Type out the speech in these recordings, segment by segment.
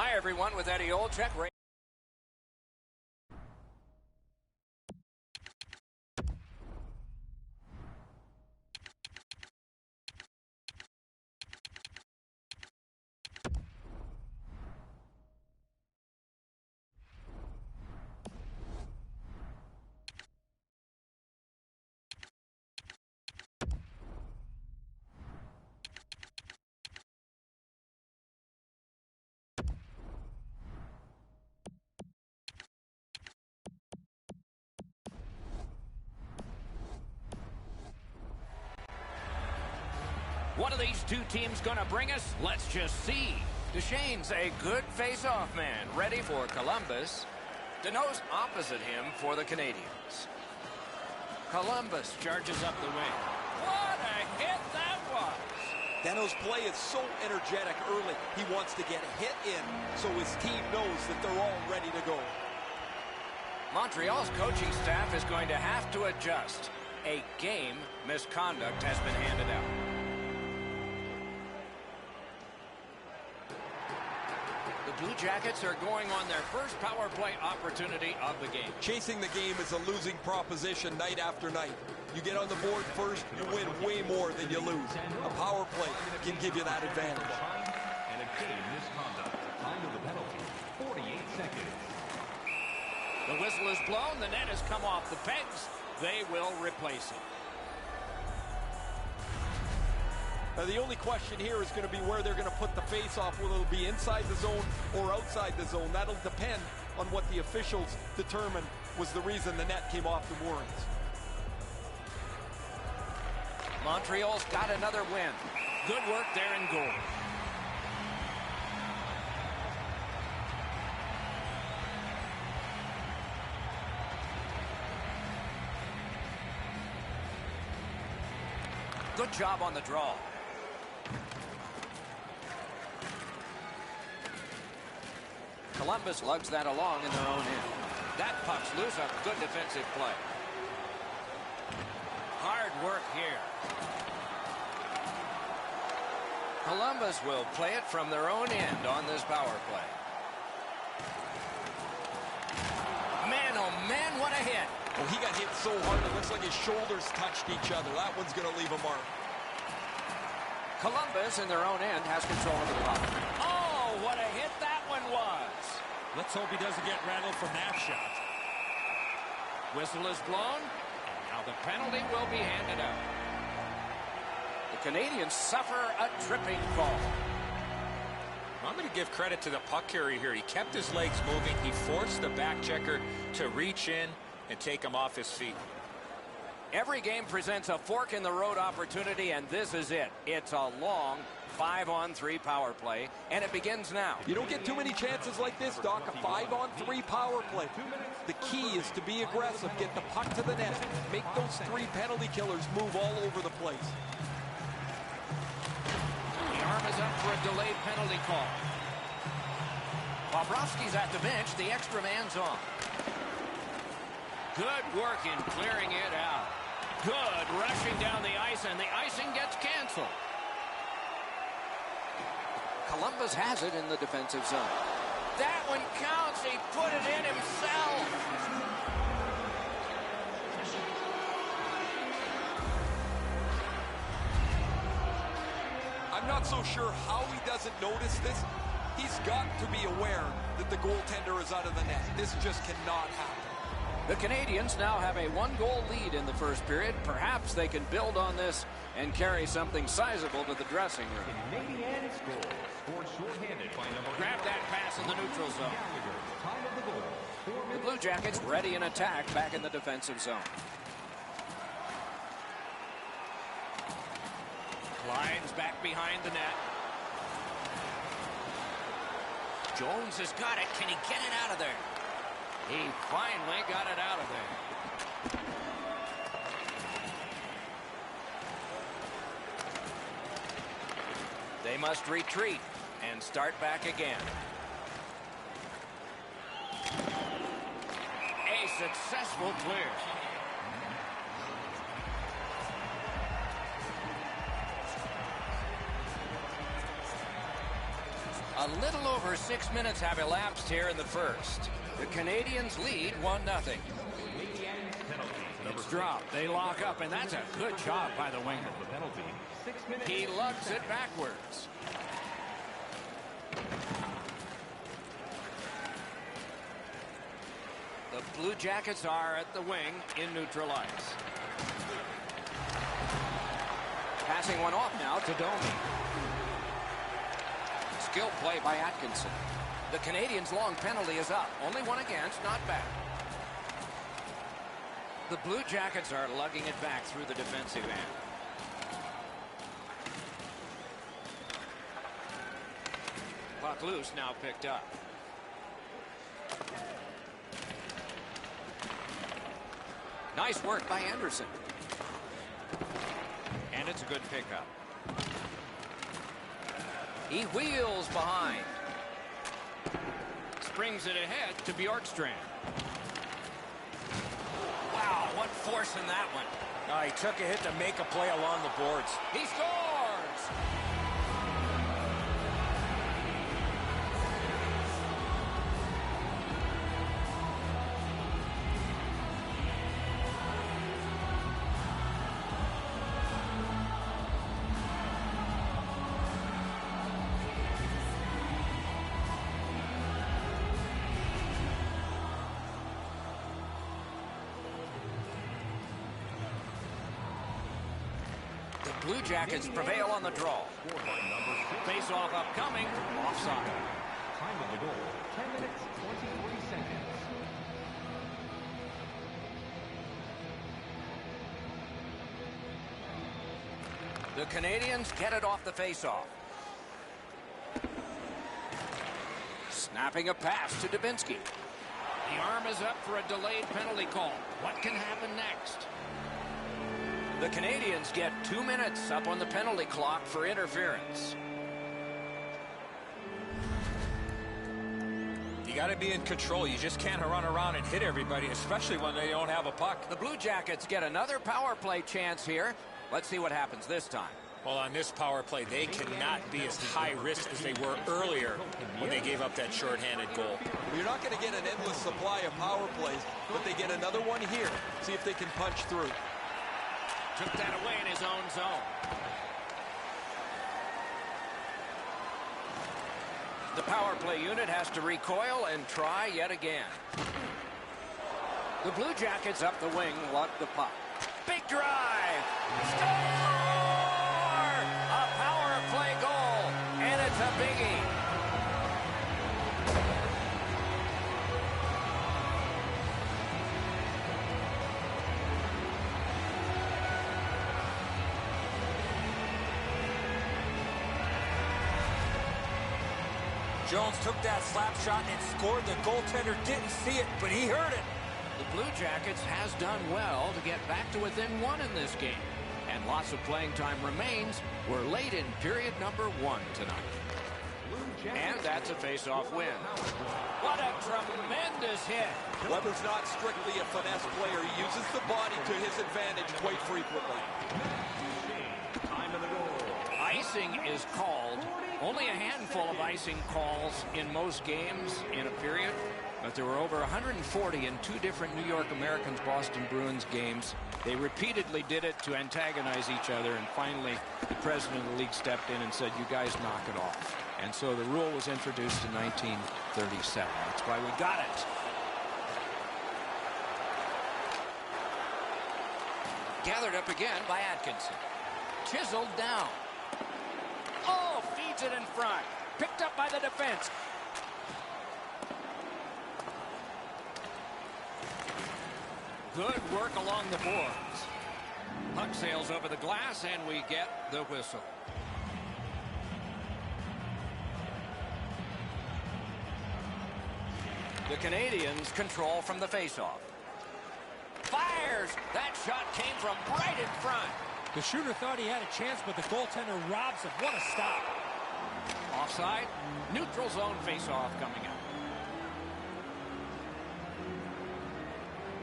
Hi, everyone, with Eddie Olczyk. What are these two teams going to bring us? Let's just see. Duchesne's a good face-off man, ready for Columbus. Danault's opposite him for the Canadiens. Columbus charges up the wing. What a hit that was! Danault's play is so energetic early. He wants to get a hit in so his team knows that they're all ready to go. Montreal's coaching staff is going to have to adjust. A game misconduct has been handed out. The Blue Jackets are going on their first power play opportunity of the game. Chasing the game is a losing proposition night after night. You get on the board first, you win way more than you lose. A power play can give you that advantage. And a game misconduct. Time of the penalty, 48 seconds. The whistle is blown. The net has come off the pegs. They will replace it. Now, the only question here is going to be where they're going to put the face-off, whether it'll be inside the zone or outside the zone. That'll depend on what the officials determine was the reason the net came off the moorings. Montreal's got another win. Good work there in goal. Good job on the draw. Columbus lugs that along in their own end. That puck's loose. A good defensive play. Hard work here. Columbus will play it from their own end on this power play. Man, oh man, what a hit. Oh, he got hit so hard it looks like his shoulders touched each other. That one's going to leave a mark. Columbus in their own end has control of the puck. Oh, what a hit that one was. Let's hope he doesn't get rattled from that shot. Whistle is blown, and now the penalty will be handed out. The Canadiens suffer a tripping call. I'm going to give credit to the puck carrier here. He kept his legs moving. He forced the back checker to reach in and take him off his feet. Every game presents a fork-in-the-road opportunity, and this is it. It's a long 5-on-3 power play, and it begins now. You don't get too many chances like this, Doc. A 5-on-3 power play. The key is to be aggressive, get the puck to the net, make those three penalty killers move all over the place. The arm is up for a delayed penalty call. Bobrovsky's at the bench. The extra man's on. Good work in clearing it out. Good rushing down the ice, and the icing gets canceled. Columbus has it in the defensive zone. That one counts. He put it in himself. I'm not so sure how he doesn't notice this. He's got to be aware that the goaltender is out of the net. This just cannot happen. The Canadiens now have a one-goal lead in the first period. Perhaps they can build on this and carry something sizable to the dressing room. Canadiens goal. Scored shorthanded by number. Grab that pass in the neutral zone. Time of the goal. The Blue Jackets ready in attack back in the defensive zone. Glides back behind the net. Jones has got it. Can he get it out of there? He finally got it out of there. They must retreat and start back again. A successful clear. A little over 6 minutes have elapsed here in the first. The Canadians lead 1-0. It's dropped. They lock up, and that's a good job by the winger. He lugs it backwards. The Blue Jackets are at the wing in neutral ice. Passing one off now to Domi. Skill play by Atkinson. The Canadians' long penalty is up. Only one against, not bad. The Blue Jackets are lugging it back through the defensive end. Puck loose, now picked up. Nice work by Anderson. And it's a good pickup. He wheels behind. Springs it ahead to Bjorkstrand. Wow, what force in that one. He took a hit to make a play along the boards. He scores! Blue Jackets prevail on the draw. Face-off upcoming. Offside. Time of the goal, 10 minutes, 23 seconds. The Canadians get it off the face-off. Snapping a pass to Dubinsky. The arm is up for a delayed penalty call. What can happen next? The Canadians get 2 minutes up on the penalty clock for interference. You got to be in control. You just can't run around and hit everybody, especially when they don't have a puck. The Blue Jackets get another power play chance here. Let's see what happens this time. Well, on this power play, they cannot be as high risk as they were earlier when they gave up that shorthanded goal. You're not going to get an endless supply of power plays, but they get another one here. See if they can punch through. Took that away in his own zone. The power play unit has to recoil and try yet again. The Blue Jackets up the wing, lug the puck. Big drive! Score! A power play goal, and it's a biggie. Jones took that slap shot and scored. The goaltender didn't see it, but he heard it. The Blue Jackets has done well to get back to within one in this game. And lots of playing time remains. We're late in period number 1 tonight. And that's a face-off win. What a tremendous hit. Weber's not strictly a finesse player. He uses the body to his advantage quite frequently. Time of the goal. Icing is called. Only a handful of icing calls in most games in a period, but there were over 140 in 2 different New York Americans Boston Bruins games. They repeatedly did it to antagonize each other, and finally the president of the league stepped in and said, you guys knock it off. And so the rule was introduced in 1937. That's why we got it. Gathered up again by Atkinson. Chiseled down. Oh, feeds it in front. Picked up by the defense. Good work along the boards. Puck sails over the glass, and we get the whistle. The Canadians control from the faceoff. Fires! That shot came from right in front. The shooter thought he had a chance, but the goaltender robs him. What a stop. Offside. Neutral zone faceoff coming up.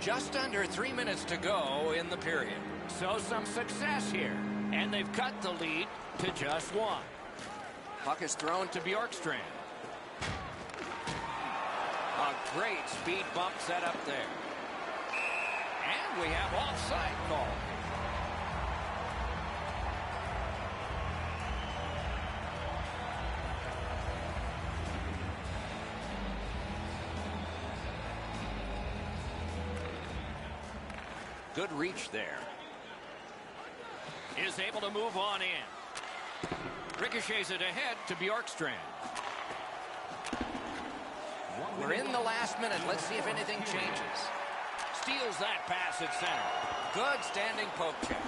Just under 3 minutes to go in the period. So some success here. And they've cut the lead to just 1. Puck is thrown to Bjorkstrand. A great speed bump set up there. And we have offside call. Good reach there. Is able to move on in. Ricochets it ahead to Bjorkstrand. We're in the last minute. Let's see if anything changes. Steals that pass at center. Good standing poke check.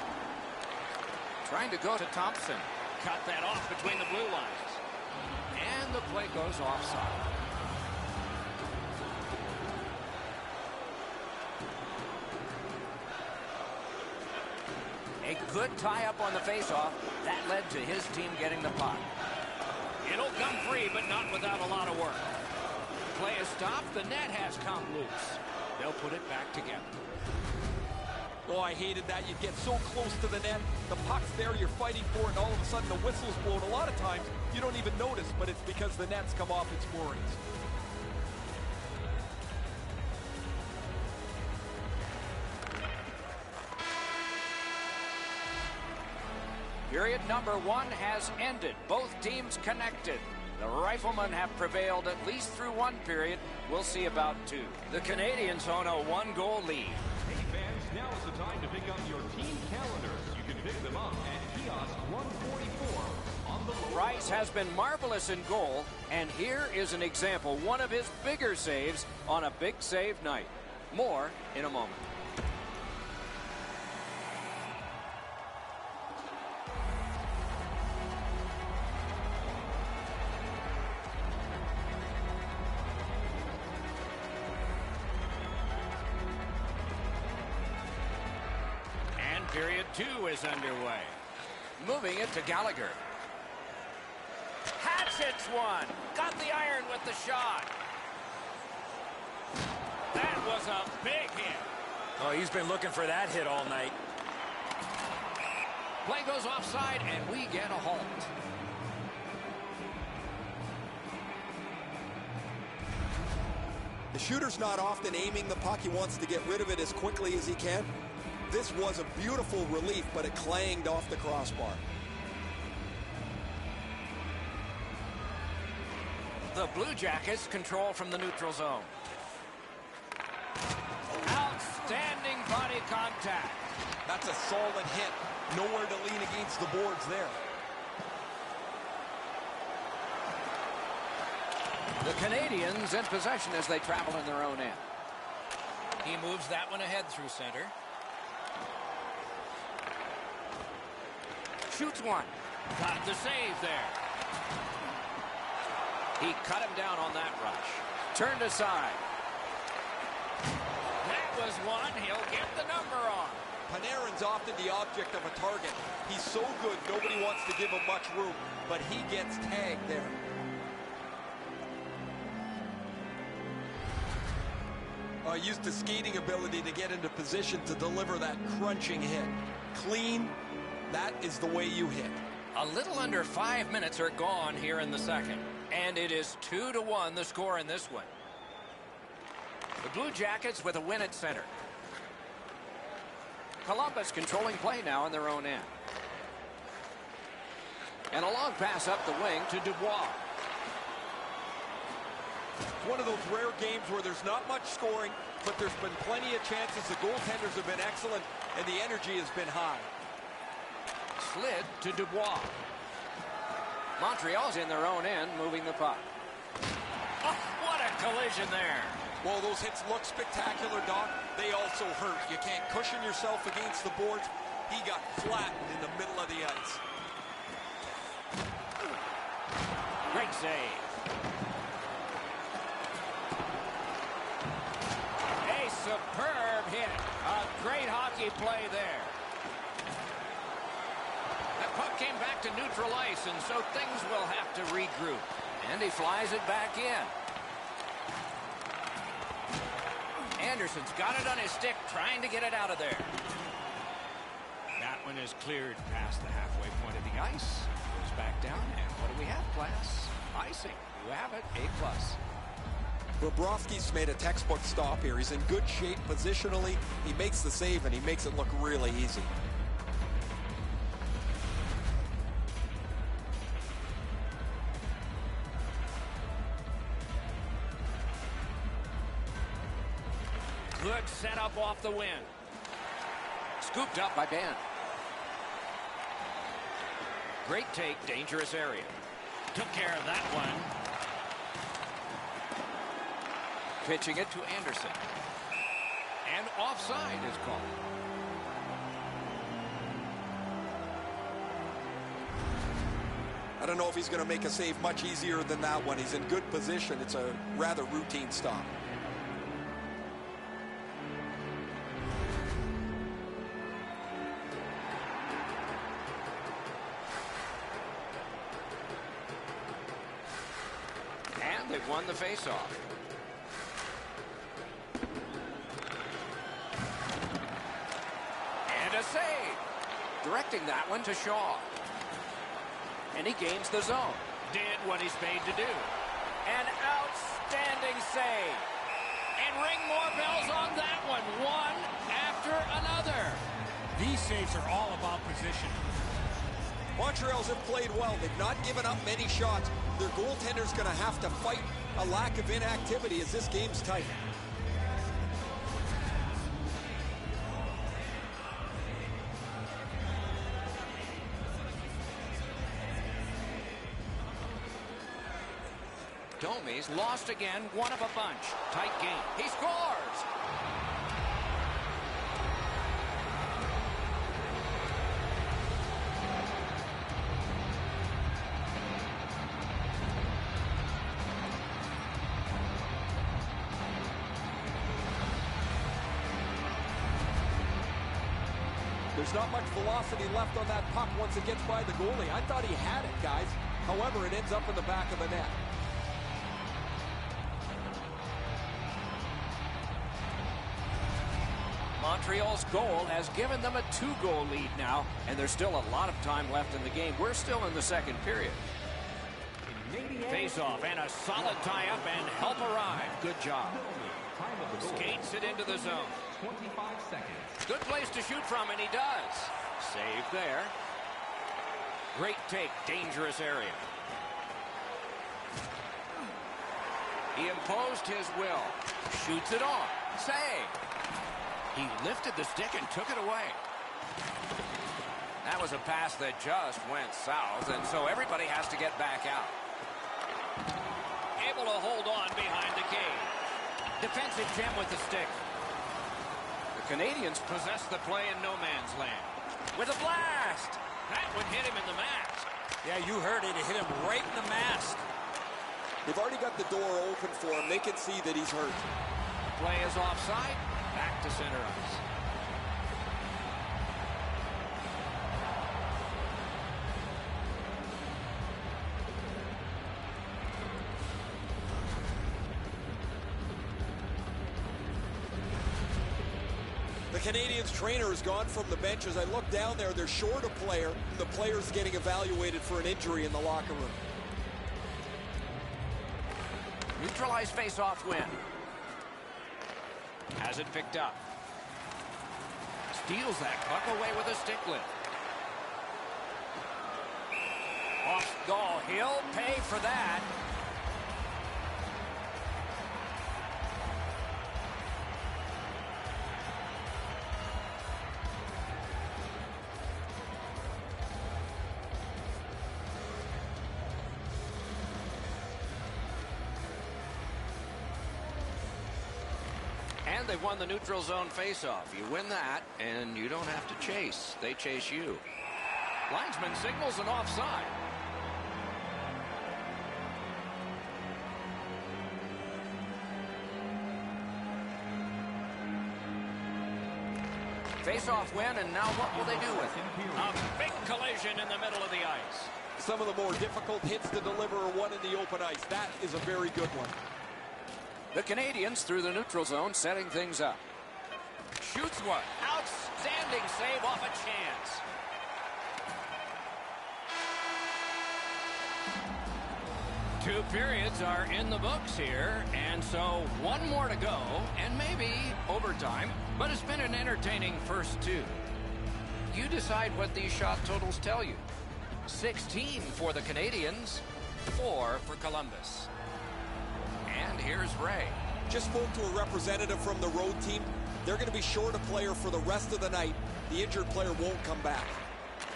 Trying to go to Thompson. Cut that off between the blue lines. And the play goes offside. A good tie-up on the face-off. That led to his team getting the puck. It'll come free, but not without a lot of work. Play is stopped. The net has come loose. They'll put it back together. Oh, I hated that. You get so close to the net. The puck's there, you're fighting for it, and all of a sudden the whistle's blown. A lot of times, you don't even notice, but it's because the net's come off its moorings. Period number 1 has ended. Both teams connected. The Riflemen have prevailed at least through one period. We'll see about 2. The Canadians own a 1-goal lead. Hey fans, now is the time to pick up your team calendars. You can pick them up at kiosk 144 on the lower. Rice has been marvelous in goal, and here is an example. One of his bigger saves on a big save night. More in a moment. Period 2 is underway. Moving it to Gallagher. Hatchets one. Got the iron with the shot. That was a big hit. Oh, he's been looking for that hit all night. Play goes offside, and we get a halt. The shooter's not often aiming the puck. He wants to get rid of it as quickly as he can. This was a beautiful relief, but it clanged off the crossbar. The Blue Jackets control from the neutral zone. Outstanding body contact. That's a solid hit. Nowhere to lean against the boards there. The Canadians in possession as they travel in their own end. He moves that one ahead through center. Shoots one. Got the save there. He cut him down on that rush. Turned aside. That was one. He'll get the number on. Panarin's often the object of a target. He's so good, nobody wants to give him much room, but he gets tagged there. Used his skating ability to get into position to deliver that crunching hit. Clean. That is the way you hit. A little under 5 minutes are gone here in the second. And it is 2-1 the score in this one. The Blue Jackets with a win at center. Columbus controlling play now in their own end. And a long pass up the wing to Dubois. One of those rare games where there's not much scoring, but there's been plenty of chances. The goaltenders have been excellent, and the energy has been high. Slid to Dubois. Montreal's in their own end, moving the puck. Oh, what a collision there. Well, those hits look spectacular, Doc. They also hurt. You can't cushion yourself against the boards. He got flattened in the middle of the ice. Great save. A superb hit. A great hockey play there. The puck came back to neutral ice, and so things will have to regroup. And he flies it back in. Anderson's got it on his stick, trying to get it out of there. That one is cleared past the halfway point of the ice. Goes back down. And what do we have, class? Icing. You have it. A+. Bobrovsky's made a textbook stop here. He's in good shape positionally. He makes the save, and he makes it look really easy. Good setup off the win. Scooped up by Ben. Great take, dangerous area. Took care of that one. Pitching it to Anderson. And offside is called. I don't know if he's going to make a save much easier than that one. He's in good position. It's a rather routine stop. And they've won the faceoff. And a save. Directing that one to Shaw. And he gains the zone. Did what he's paid to do. An outstanding save. And ring more bells on that one. One after another. These saves are all about position. Montreal's have played well. They've not given up many shots. Their goaltender's going to have to fight a lack of inactivity as this game's tight. Domi's lost again, one of a bunch. Tight game. He scores! There's not much velocity left on that puck once it gets by the goalie. I thought he had it, guys. However, it ends up in the back of the net. Montreal's goal has given them a 2-goal lead now, and there's still a lot of time left in the game. We're still in the second period. Face-off and a solid tie-up and help arrive. Good job. Skates it into the zone. 25 seconds. Good place to shoot from, and he does. Save there. Great take, dangerous area. He imposed his will. Shoots it on. Save. He lifted the stick and took it away. That was a pass that just went south, and so everybody has to get back out. Able to hold on behind the cage. Defensive gem with the stick. The Canadians possess the play in no man's land. With a blast! That one hit him in the mask. Yeah, you heard it. It hit him right in the mask. They've already got the door open for him. They can see that he's hurt. The play is offside. Back to center ice. The Canadiens trainer has gone from the bench. As I look down there, they're short a player. The player's getting evaluated for an injury in the locker room. Neutralized face-off win. Has it picked up. Steals that puck away with a stick lift. Off goal. He'll pay for that. And they've won the neutral zone faceoff. You win that, and you don't have to chase. They chase you. Linesman signals an offside. Face-off win, and now what will they do with it? A big collision in the middle of the ice. Some of the more difficult hits to deliver are won in the open ice. That is a very good one. The Canadians through the neutral zone, setting things up. Shoots one. Outstanding save off a chance. 2 periods are in the books here, and so 1 more to go, and maybe overtime, but it's been an entertaining first 2. You decide what these shot totals tell you. 16 for the Canadians, 4 for Columbus. And here's Ray. Just spoke to a representative from the road team. They're going to be short a player for the rest of the night. The injured player won't come back.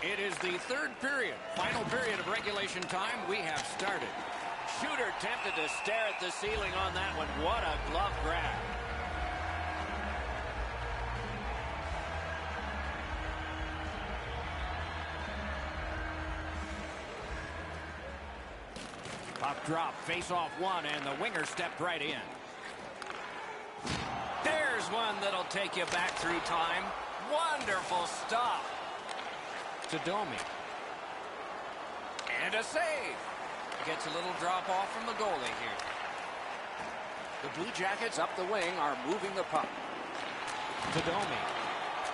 It is the 3rd period, final period of regulation time. We have started. Shooter tempted to stare at the ceiling on that one. What a glove grab. Puck drop, face off 1, and the winger stepped right in. There's one that'll take you back through time. Wonderful stop. To Domi. And a save. Gets a little drop off from the goalie here. The Blue Jackets up the wing are moving the puck. To Domi.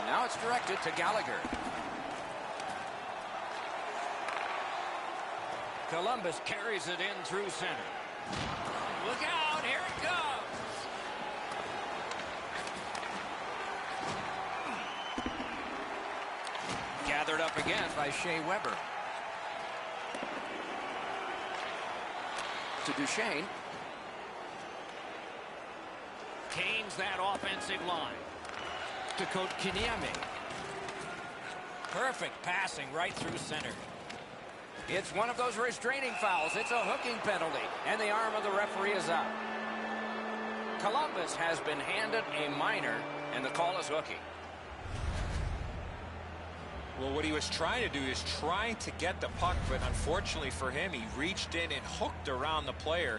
Now it's directed to Gallagher. Columbus carries it in through center. Look out, here it goes. Gathered up again by Shea Weber. To Duchesne. Canes that offensive line. To Kotkaniemi. Perfect passing right through center. It's one of those restraining fouls. It's a hooking penalty, and the arm of the referee is up. Columbus has been handed a minor, and the call is hooking. Well, what he was trying to do is trying to get the puck, but unfortunately for him, he reached in and hooked around the player.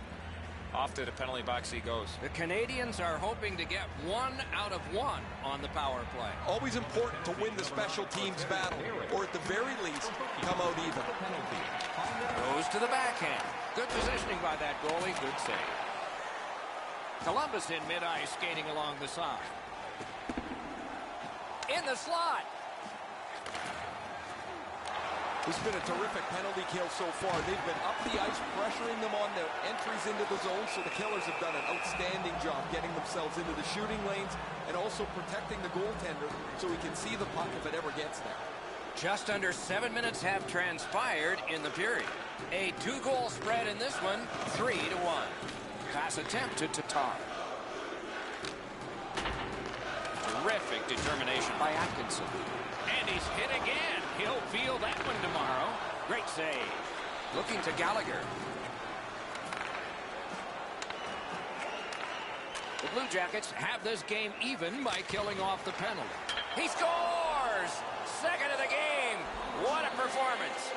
Off to the penalty box he goes. The Canadians are hoping to get 1 out of 1 on the power play. Always important to win the special teams battle, or at the very least, come out even. Goes to the backhand. Good positioning by that goalie. Good save. Columbus in mid-ice skating along the side. In the slot. It's been a terrific penalty kill so far. They've been up the ice, pressuring them on the entries into the zone, so the Killers have done an outstanding job getting themselves into the shooting lanes and also protecting the goaltender so he can see the puck if it ever gets there. Just under 7 minutes have transpired in the period. A 2-goal spread in this one, 3-1. Pass attempt to Tatar. Terrific determination by Atkinson. And he's hit again. He'll feel that one tomorrow. Great save. Looking to Gallagher. The Blue Jackets have this game even by killing off the penalty. He scores! Second of the game. What a performance.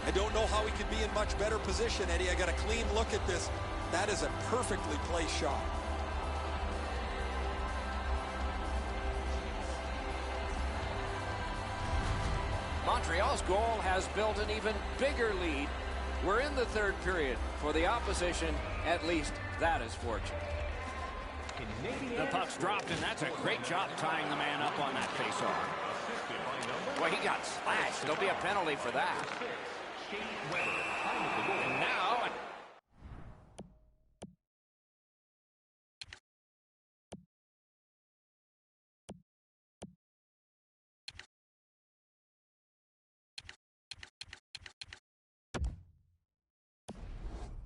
I don't know how he could be in much better position, Eddie. I got a clean look at this. That is a perfectly placed shot. Montreal's goal has built an even bigger lead. We're in the 3rd period. For the opposition, at least that is fortunate. The puck's dropped, and that's a great job tying the man up on that faceoff. Well, he got slashed. There'll be a penalty for that. And now...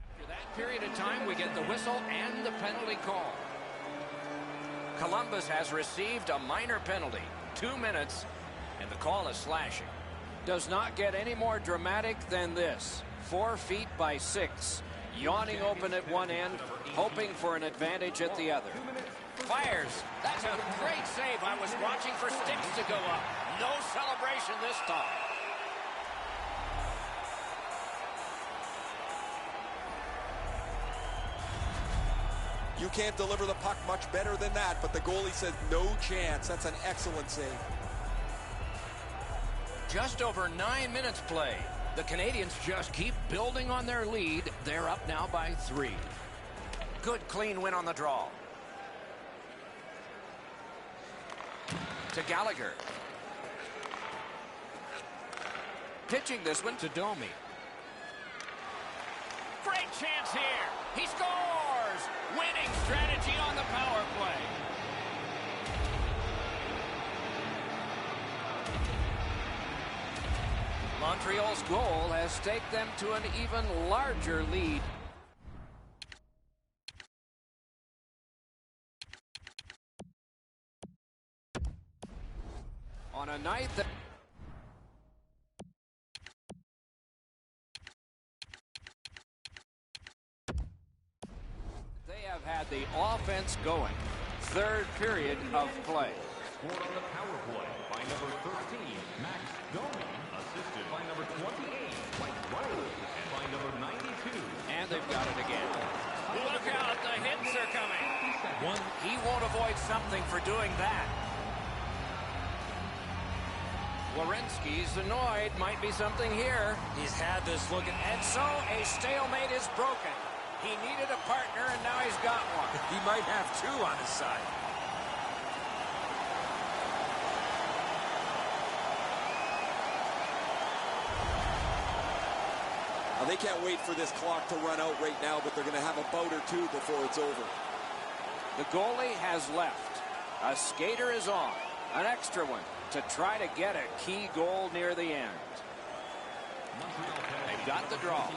After that period of time, we get the whistle and the penalty call. Columbus has received a minor penalty. 2 minutes, and the call is slashing. Does not get any more dramatic than this. 4 feet by 6. Yawning open at one end, hoping for an advantage at the other. Fires. That's a great save. I was watching for sticks to go up. No celebration this time. You can't deliver the puck much better than that, but the goalie said no chance. That's an excellent save. Just over 9 minutes played. The Canadians just keep building on their lead. They're up now by 3. good, clean win on the draw. To Gallagher. Pitching this one to Domi. Great chance here. He scores! Winning strategy on the power play. Montreal's goal has taken them to an even larger lead. On a night that they have had the offense going. Third period of play. Scored on the power play by number 13, Max Domi, assisted by number 28, Mike Riley, and by number 92. And they've got it again. Look out, the hits are coming. He won't avoid something for doing that. Werenski's annoyed. Might be something here. He's had this looking. And so a stalemate is broken. He needed a partner, and now he's got one. He might have two on his side. They can't wait for this clock to run out right now, but they're going to have a bout or two before it's over. The goalie has left. A skater is on. An extra one to try to get a key goal near the end. They've got the draw.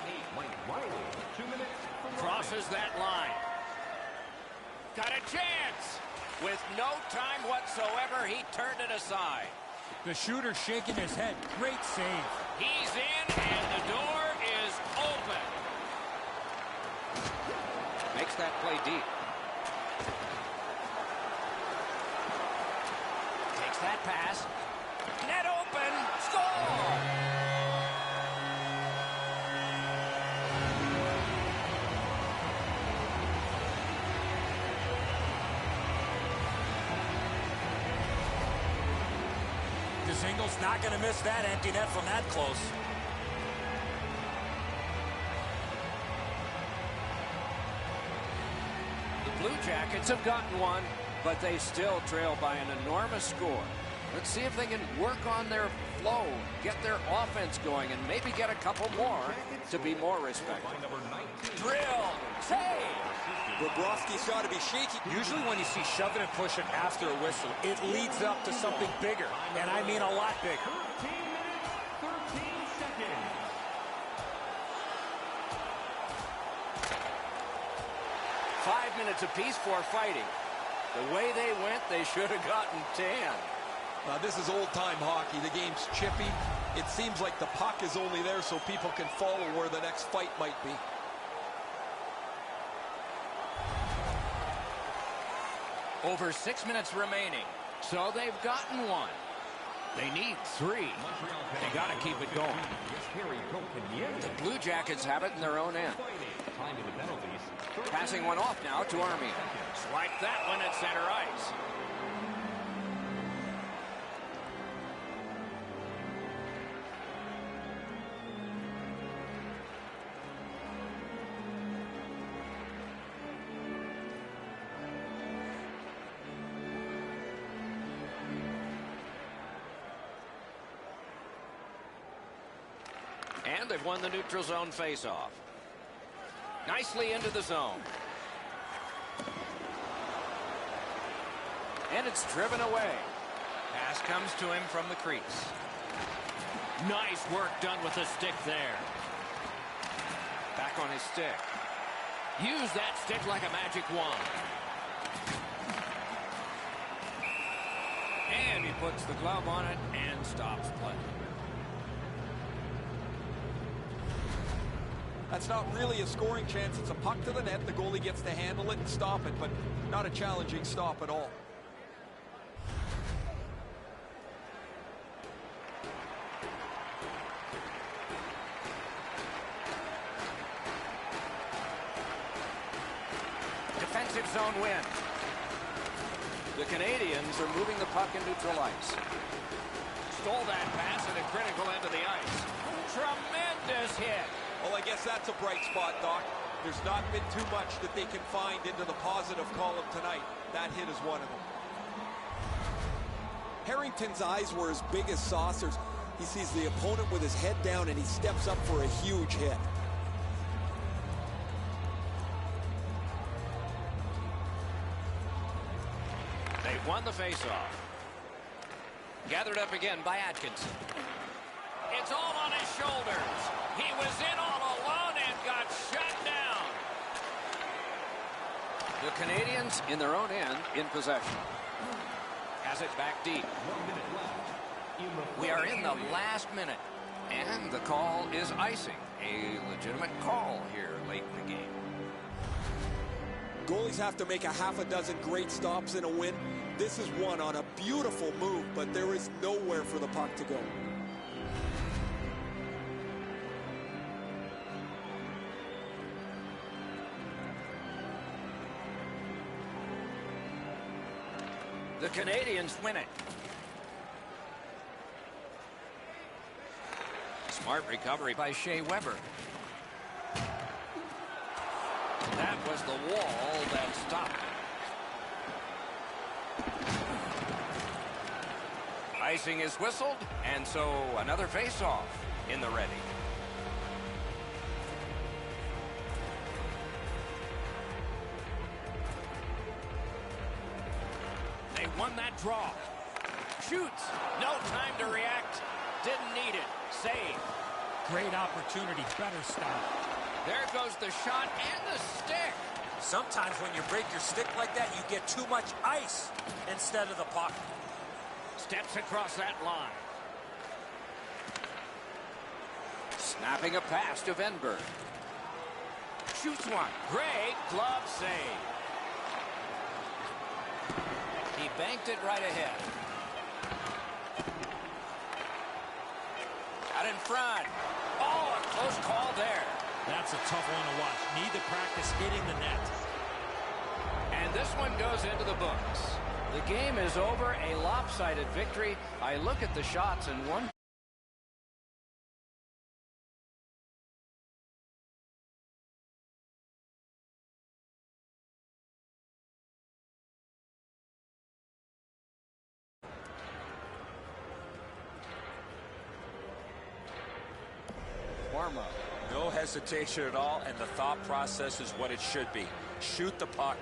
Crosses that line. Got a chance. With no time whatsoever, he turned it aside. The shooter shaking his head. Great save. He's in, and the door is open. Makes that play deep. Takes that pass. Net open. Score! Dzingle's not going to miss that empty net from that close. The Blue Jackets have gotten one, but they still trail by an enormous score. Let's see if they can work on their flow, get their offense going, and maybe get a couple more to be more respected. Drill! Save! Bobrovsky's got to be shaky. Usually when you see shoving and pushing after a whistle, it leads up to something bigger. And I mean a lot bigger. 13 minutes, 13 seconds. Five minutes apiece for fighting. The way they went, they should have gotten 10. This is old-time hockey. The game's chippy. It seems like the puck is only there so people can follow where the next fight might be. Over 6 minutes remaining, so they've gotten one. They need 3. They got to keep it going. The Blue Jackets have it in their own end. Passing one off now to Armia. Swipe that one at center ice. And they've won the neutral zone faceoff. Nicely into the zone. And it's driven away. Pass comes to him from the crease. Nice work done with the stick there. Back on his stick. Use that stick like a magic wand. And he puts the glove on it and stops play. That's not really a scoring chance. It's a puck to the net. The goalie gets to handle it and stop it, but not a challenging stop at all. Defensive zone win. The Canadians are moving the puck in neutral ice. Stole that pass at a critical end of the ice. Tremendous hit. Well, I guess that's a bright spot, Doc. There's not been too much that they can find into the positive column tonight. That hit is one of them. Harrington's eyes were as big as saucers. He sees the opponent with his head down and he steps up for a huge hit. They've won the faceoff. Gathered up again by Atkinson. It's all on his shoulders. He was in all alone and got shut down. The Canadians in their own end in possession. Has it back deep. 1 minute left. We are in the last minute, and the call is icing. A legitimate call here late in the game. Goalies have to make a half a dozen great stops in a win. This is one on a beautiful move, but there is nowhere for the puck to go. The Canadians win it. Smart recovery by Shea Weber. That was the wall that stopped it. Icing is whistled, and so another face-off in the ready. They won that draw. Shoots. No time to react. Didn't need it. Save. Great opportunity. Better stop. There goes the shot and the stick. Sometimes when you break your stick like that, you get too much ice instead of the puck. Steps across that line. Snapping a pass to Venberg. Shoots one. Great glove save. He banked it right ahead. Out in front. Oh, a close call there. That's a tough one to watch. Need to practice hitting the net. And this one goes into the books. The game is over, a lopsided victory. I look at the shots and one. Warm-up. No hesitation at all, and the thought process is what it should be. Shoot the puck.